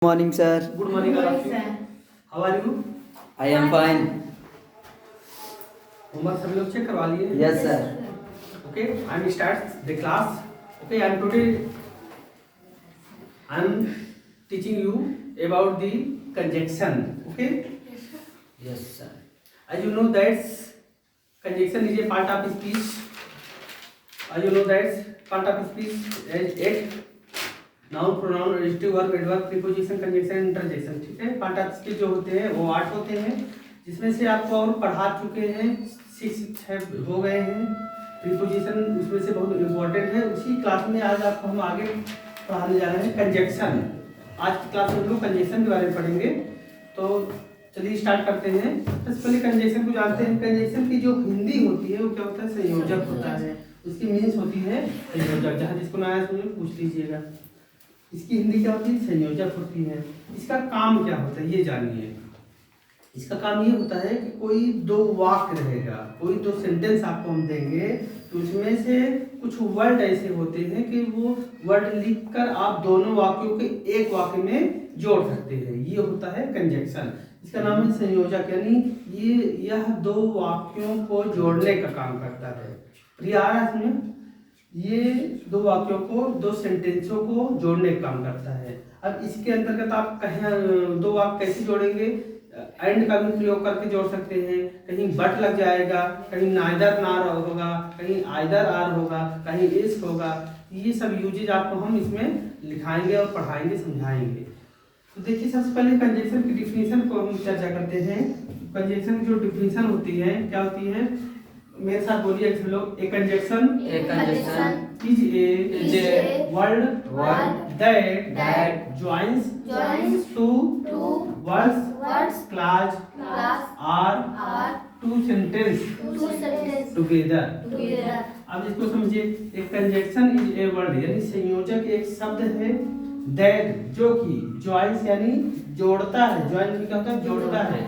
Morning, sir. Good morning, all of you. How are you? I am fine. Homework सभी लोग check करवा लिए? Yes, sir. Okay, I will start the class. Okay, and today I am teaching you about the conjunction. Okay, Yes, sir. as you know that conjunction is a part of speech. As you know that part of speech is eight noun pronoun adjective verb adverb preposition conjunction interjection. ठीक है, part of speech जो होते हैं वो 8 होते हैं, जिसमें से आपको और पढ़ा चुके हैं 6 हो गए हैं। प्रीपोजिशन उसमें से बहुत इंपॉर्टेंट है। उसी क्लास में आज आपको हम आगे पढ़ाने जा रहे हैं कंजंक्शन। आज की क्लास में हम लोग कंजंक्शन के बारे में पढ़ेंगे। तो चलिए स्टार्ट करते हैं। सबसे पहले कंजंक्शन को जानते हैं। कंजंक्शन की जो हिंदी होती है वो क्या होता है? संयोजक होता है। उसकी मीन्स होती है संयोजक। जहाँ जिसको ना आया समझ पूछ लीजिएगा। इसकी हिंदी क्या होती है? संयोजक होती है। इसका काम क्या होता है ये जानिए। इसका काम ये होता है कि कोई दो वाक्य रहेगा, कोई दो सेंटेंस आपको हम देंगे, तो उसमें से कुछ वर्ड ऐसे होते हैं कि वो वर्ड लिखकर आप दोनों वाक्यों के एक वाक्य में जोड़ सकते हैं। ये होता है कंजंक्शन। इसका नाम है संयोजक, यानी यह दो वाक्यों को जोड़ने का काम करता है। प्रियास में ये दो वाक्यों को, दो सेंटेंसों को जोड़ने का काम करता है। अब इसके अंतर्गत आप कहीं दो वाक्य कैसे जोड़ेंगे? एंड का भी प्रयोग करके जोड़ सकते हैं। कहीं बट लग जाएगा, कहीं नाइदर नार होगा, कहीं आइदर आर होगा, कहीं इस होगा। ये सब यूजेज आपको हम इसमें लिखाएंगे और पढ़ाएंगे, समझाएंगे। तो देखिए, सबसे पहले कंजंक्शन की डिफिनीशन को हम चर्चा करते हैं। कंजंक्शन की जो डिफिनीशन होती है क्या होती है? मेरे साथ बोलिए सब लोग। A conjunction is a word that joins two words clause or two sentence together. अब इसको समझिए। एक कंजंक्शन इज ए वर्ड यानी संयोजक एक शब्द है, दैट जो कि जॉइंस यानी जोड़ता है। जॉइन क्या होता है? जोड़ता है।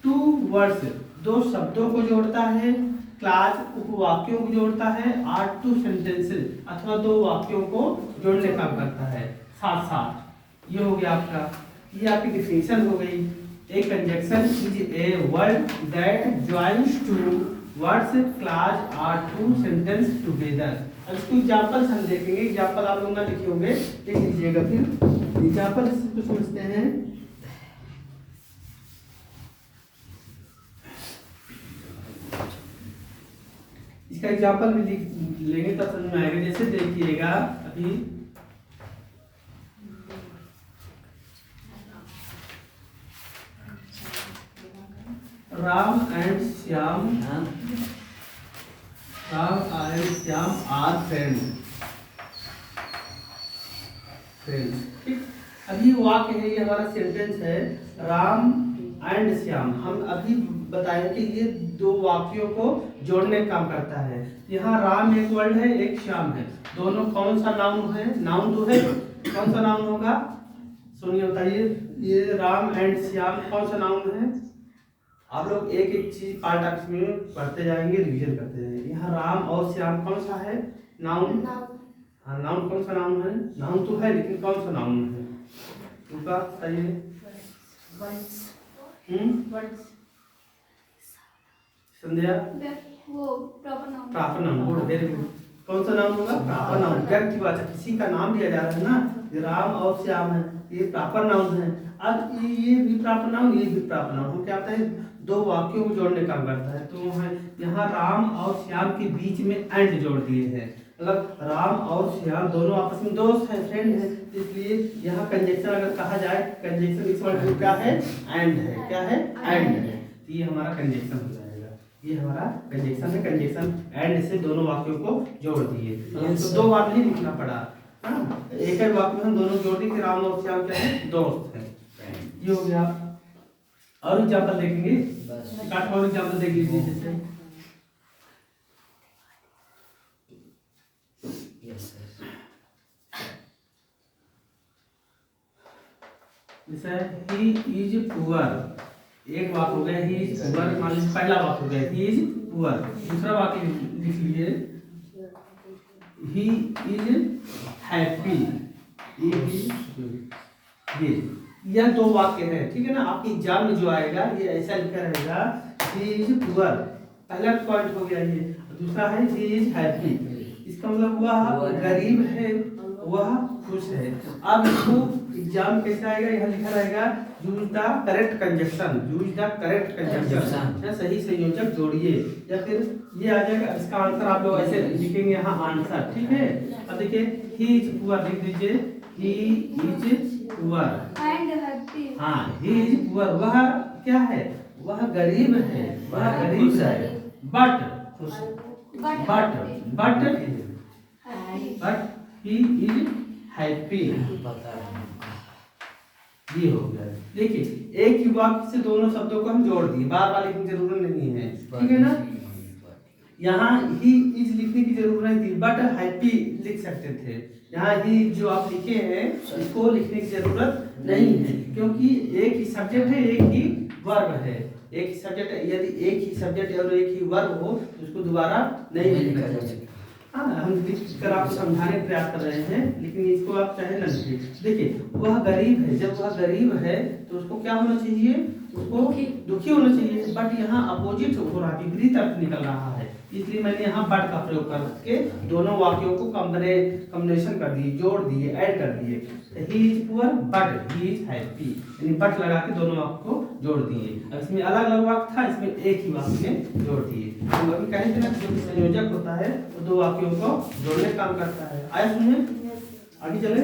टू वर्ड्स दो शब्दों को जोड़ता है, क्लास उपवाक्यों को जोड़ता है, आर टू सेंटेंसेस अथवा दो वाक्यों को जोड़ने का काम करता है साथ साथ। ये हो गया आपका, ये आपकी डिफिनीशन हो गई। A conjunction is a word that joins two words class or two sentence together. अब इसको एग्जांपल्स हम देखेंगे। एग्जांपल आप लोग ना लिखे होंगे, देख लीजिएगा। फिर एग्जांपल को समझते हैं। इसका एग्जाम्पल भी लिख लेंगे तब समझ में आएगा। जैसे देखिएगा, अभी Ram and Shyam are friends. ठीक, अभी वाक्य है, ये हमारा सेंटेंस है राम एंड श्याम। हम अभी बताएं कि ये दो वाक्यों को जोड़ने का काम करता है। यहाँ राम एक वर्ड है, एक श्याम है। दोनों कौन सा नाउन है? नाउन तो है। कौन सा नाउन होगा? सुनिए, बताइए। ये राम एंड श्याम कौन सा नाउन है? आप लोग एक एक चीज पार्ट ऑफ में पढ़ते जाएंगे, रिवीजन करते जाएंगे। यहाँ राम और श्याम कौन सा है? नाउन। हाँ, नाउन कौन सा नाउन है? नाउन तो है, लेकिन कौन सा नाउन है? उनका बताइए। संध्या, वो proper noun. Good, very good. कौन सा नाउन होगा? Proper noun. व्यक्तिवाचक, किसी का नाम दिया जा रहा है ना। राम और श्याम है, ये प्रॉपर नाउन है। अब ये भी प्रॉपर नाउन, ये भी प्रॉपर नाउन। हम क्या होता है? दो वाक्यों को जोड़ने का काम करता है। तो यहाँ राम और श्याम के बीच में एंड जोड़ दिए हैं। मतलब राम और श्याम दोनों आपस में दोस्त हैं, फ्रेंड हैं, इसलिए यहाँ कंजंक्शन अगर कहा जाए, कंजंक्शन इस वर्ड क्या है? एंड है। क्या है? एंड है। तो ये हमारा कंजंक्शन हो जाएगा। ये हमारा कंजंक्शन है। कंजंक्शन एंड से दोनों वाक्यों को जोड़ दिए। तो दो बार नहीं लिखना पड़ा, एक ही वाक्य में हम दोनों जोड़ दिए कि राम और श्याम क्या है? दोस्त है। ये हो गया। और एग्जाम्पल देखेंगे, और एग्जाम्पल देख लीजिए। जैसे ही इज पुअर, एक वाक्य हो गया ही इज पुअर। मान लीजिए पहला वाक्य हो गया ही इज पुअर। दूसरा वाक्य लिख लीजिए ही इज हैप्पी। ये यह दो वाक्य है, ठीक है ना। आपके एग्जाम में जो आएगा ये ऐसा लिखा रहेगा, ही इज पुअर, पहला पॉइंट हो गया ये। दूसरा है ही इज हैप्पी, इसका मतलब वह गरीब है, वह खुश है। अब इसको एग्जाम कैसे आएगा, यहाँ लिखा रहेगा use the correct conjunction, use the correct conjunction, या सही संयोजक जोड़िए, या फिर ये आ जाएगा। इसका आंसर आप लोग ऐसे लिखेंगे यहाँ आंसर, ठीक है। अब देखिए ही इज पुअर लिख दीजिए, he is poor And happy. हाँ, ही इज पुअर, वह क्या है, वह गरीब है, वह गरीब है, but But but happy. But Happy. But he is happy, ये हो गया। देखिए एक ही वाक्य से दोनों शब्दों को हम जोड़ दिए, बार बार लिखने की जरूरत नहीं है, ठीक है ना। यहाँ ही इज लिखने की जरूरत नहीं थी, बट हैप्पी लिख सकते थे। यहाँ ही जो आप लिखे हैं इसको लिखने की जरूरत नहीं है, क्योंकि एक ही सब्जेक्ट है, एक ही वर्ब है। एक ही सब्जेक्ट है, यदि एक ही सब्जेक्ट और एक ही वर्ब हो तो उसको दोबारा नहीं लिखा जा सकता। हाँ, हम लिख कर आपको समझाने का प्रयास कर रहे हैं, लेकिन इसको आप चाहे न लिखिए। देखिए वह गरीब है, जब वह गरीब है तो उसको क्या होना चाहिए, उसको दुखी होना चाहिए, बट यहाँ अपोजिट हो रहा है, विपरीत अर्थ निकल रहा है, इसलिए मैंने यहाँ बट का प्रयोग करके दोनों वाक्यों को कॉम्बिनेशन कर दिए, जोड़ दिए, ऐड कर दिए। He is poor but he is happy, यानी बट लगा के दोनों वाक्य को जोड़ दिए। अब इसमें अलग अलग वाक्य था, इसमें एक ही वाक्य में जोड़ दिए। तो अभी कहेंगे ना जो संयोजक होता है वो दो वाक्यों को जोड़ने का काम करता है। आए सुनिए, आगे चले।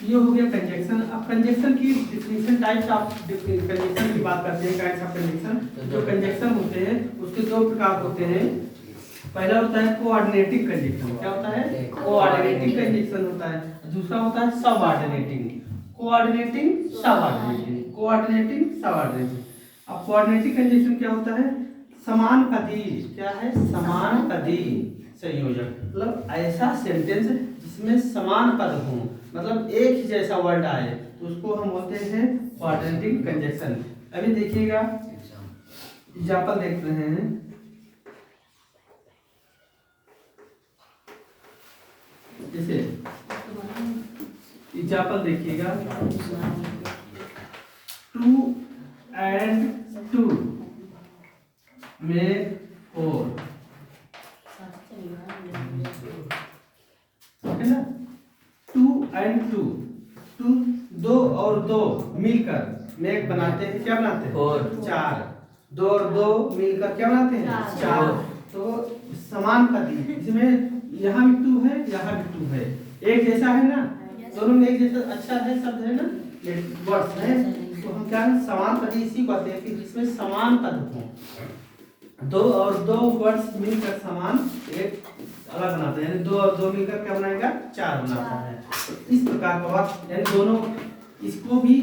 ये हो गया कंजक्शन। अब कंजक्शन की डिफिनीशन, टाइप्स ऑफ कंजक्शन की बात करते हैं। टाइप्स ऑफ कंजक्शन, जो कंजक्शन होते हैं उसके दो प्रकार होते हैं। पहला होता है कोऑर्डिनेटिंग कंजक्शन। क्या होता है, कोऑर्डिनेटिंग कंजक्शन होता है। दूसरा होता है subordinating, coordinating subordinating, coordinating subordinating. अब कोऑर्डिनेटिंग कंजक्शन क्या होता है, समान पदी, क्या है, समान पदी संयोजक, मतलब ऐसा सेंटेंस जिसमें समान पद हो, मतलब एक ही जैसा वर्ड आए तो उसको हम बोलते हैं कोऑर्डिनेटिंग कंजक्शन। अभी देखिएगा एग्जांपल देख रहे हैं, जैसे एग्जांपल देखिएगा, 2 and 2 make 4, है ना। 2 and 2, 2 दो और दो मिलकर मेक बनाते हैं, क्या बनाते हैं, 4। 2 और 2 मिलकर क्या बनाते हैं, 4। तो समान पदी, इसमें यहाँ भी 2 है, यहाँ भी 2 है, एक जैसा है ना, दोनों में एक जैसा अच्छा है, शब्द है ना, वर्ड्स है। तो हम क्या है, समान पदी इसी को कहते हैं कि जिसमें समान पद हो। 2 और 2 वर्ड्स मिलकर समान एक अलग बनाते हैं, यानी 2 और 2 मिलकर क्या बनाएगा, 4 बनाता है। तो इस प्रकार का वाक्य, यानी दोनों इसको भी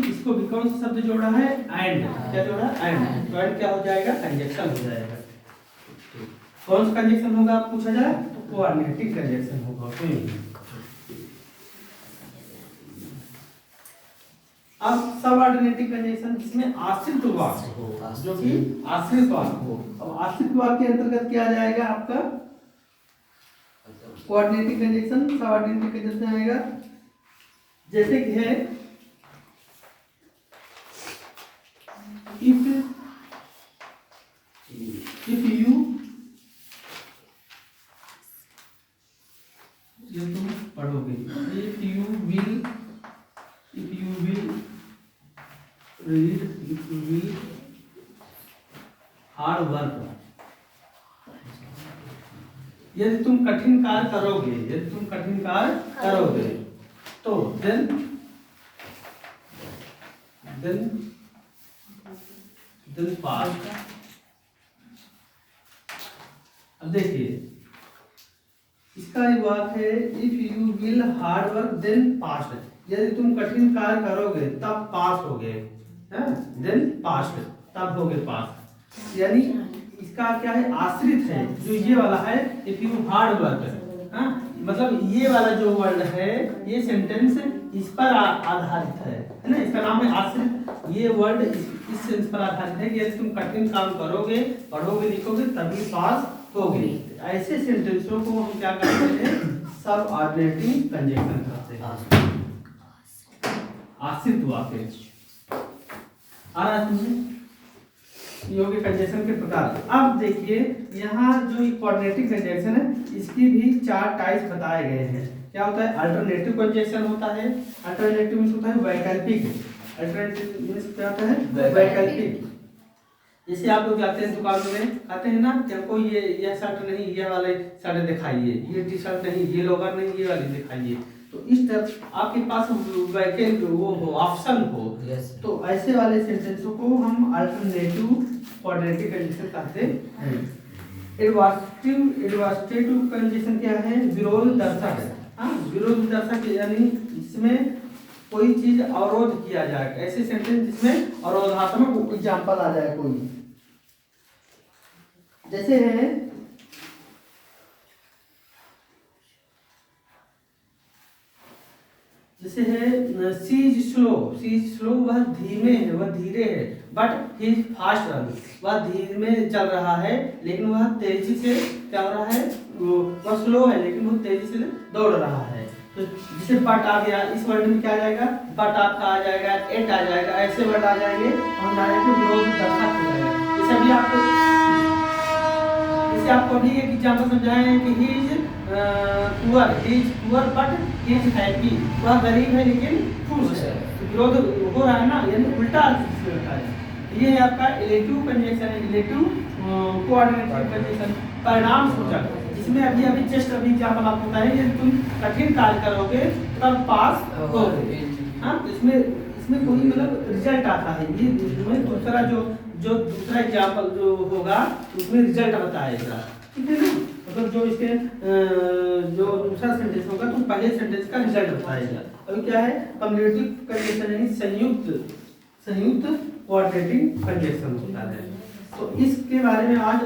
कौन सा शब्द जोड़ा है, एंड। क्या जोड़ा, एंड। तो एंड क्या हो जाएगा, कंजक्शन हो जाएगा। कौन सा कंजक्शन होगा आप पूछा जाए तो कोऑर्डिनेटिंग कंजक्शन होगा। अब सबऑर्डिनेटिंग कंजक्शन जिसमें आश्रित वाक्य हो, जो कि आश्रित वाक्य हो। अब आश्रित वाक्य के अंतर्गत क्या आ जाएगा आपका, कोऑर्डिनेटिंग कंजक्शन, सबऑर्डिनेटिंग कंजक्शन आएगा। जैसे कि है if you, ये तुम पढ़ोगे, if you will read hard work, यदि तुम कठिन कार्य करोगे, यदि तुम कठिन कार्य करोगे तो then past। अब देखिए इसका एक बात है, if you will hard work then past, यदि तुम कठिन कार्य करोगे तब पास हो गए, देन पास्ट, तब हो गए पास। यानी इसका क्या है, आश्रित है। जो ये वाला है इफ यू हार्ड वर्क, मतलब ये वाला जो वर्ड है, ये सेंटेंस इस पर आधारित है ना, इसका नाम है आश्रित। ये वर्ड इस सेंस पर आधारित है कि यदि तुम कठिन काम करोगे, पढ़ोगे, लिखोगे तभी पास होगे। ऐसे सेंटेंसों को हम क्या करते हैं, सबऑर्डिनेटिंग कंजक्शन करते हैं। आश्रित हुआ पे। आ रहा है तुम्हें ये हो गए कंजक्शन के प्रकार। अब देखिए यहाँ जो कोऑर्डिनेटिंग कंजक्शन है इसकी भी 4 टाइप्स बताए गए हैं। क्या होता है? अल्टरनेटिव कंजक्शन होता है। अल्टरनेटिव मींस होता है वैकल्पिक। अल्टरनेटिव मींस क्या होता है? वैकल्पिक। जैसे आप लोग जाते हैं दुकान में, आते हैं ना कि हमको ये शर्ट नहीं, ये वाले शर्ट दिखाइए, ये टी शर्ट नहीं, ये लोअर नहीं, ये वाली दिखाइए। तो इस तरह आपके पास वैकेंट वो हो, ऑप्शन हो। Yes. तो ऐसे वाले सेंटेंसों को हम अल्टरनेटिव कोऑर्डिनेटिव कंजक्शन कहते हैं। एडवर्सेटिव कंजक्शन क्या है? विरोध दर्शक है। हाँ, विरोध दर्शक यानी इसमें कोई चीज अवरोध किया जाए, ऐसे सेंटेंस जिसमें अवरोधात्मक एग्जाम्पल आ जाए कोई। जैसे है सी इज स्लो, वह धीमे है, वह धीरे है। But he is fast run, वह धीमे चल रहा है लेकिन वह तेजी से क्या हो रहा है? वह स्लो है लेकिन वह तेजी से दौड़ रहा है। तो जैसे बट आ गया, इस वर्ड में क्या आ जाएगा? बट आपका आ जाएगा, एट आ जाएगा, ऐसे वर्ड आ जाएंगे हम डायरेक्ट विरोध दर्शक हो जाएगा। जैसे अभी आपको अभी एक एग्जांपल समझाए हैं कि he is poor but he is happy, वह गरीब है लेकिन खुश है। तो विरोध हो रहा है ना, यानी उल्टा अर्थ होता है। ये है आपका इलेक्टिव कंजक्शन है, इलेक्टिव कोऑर्डिनेटिव कंजक्शन, परिणाम सूचक, जिसमें अभी जस्ट अभी एग्जांपल आपको बताएं, यदि तुम कठिन कार्य करोगे तब पास होगे। हाँ, इसमें कोई मतलब रिजल्ट आता है। ये दूसरा जो दूसरा एग्जांपल जो होगा उसमें रिजल्ट बताएगा, ठीक है ना? मतलब जो इसके जो दूसरा सेंटेंस होगा तो पहले सेंटेंस का रिजल्ट बताएगा। अभी क्या है? कम्युलेटिव कंजक्शन यानी संयुक्त कोऑर्डिनेटिंग कंजक्शन होता है। तो इसके बारे में आज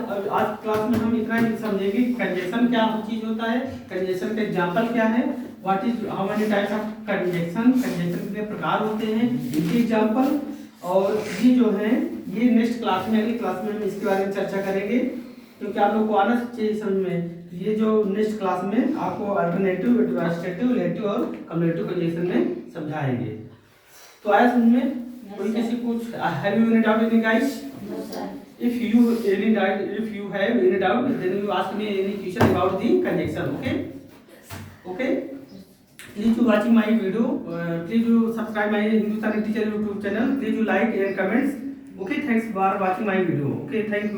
क्लास में हम इतना ही समझेंगे। कंजक्शन क्या चीज होता है, कंजक्शन का एग्जांपल क्या है, what is how many types of conjunction, conjunction कितने प्रकार होते हैं, इनके एग्जांपल। और ये जो है ये नेक्स्ट क्लास में, अगली क्लास में हम इसके बारे में चर्चा करेंगे, क्योंकि आप लोग को आना चाहिए समझ में। ये जो नेक्स्ट क्लास में आपको अल्टरनेटिव, एडवर्सेटिव, इलेक्टिव और कम्युलेटिव कंजक्शन में समझाएंगे। तो आया समझ में? कोई किसी कुछ have you any doubt any guys? No, sir. If you have any doubt, then you ask me any question about the conjunction. Okay. Please you watching my video. Please you subscribe my Hindustani Teacher YouTube channel. Please you like and comments. Okay. Thanks for watching my video. Okay. Thank you.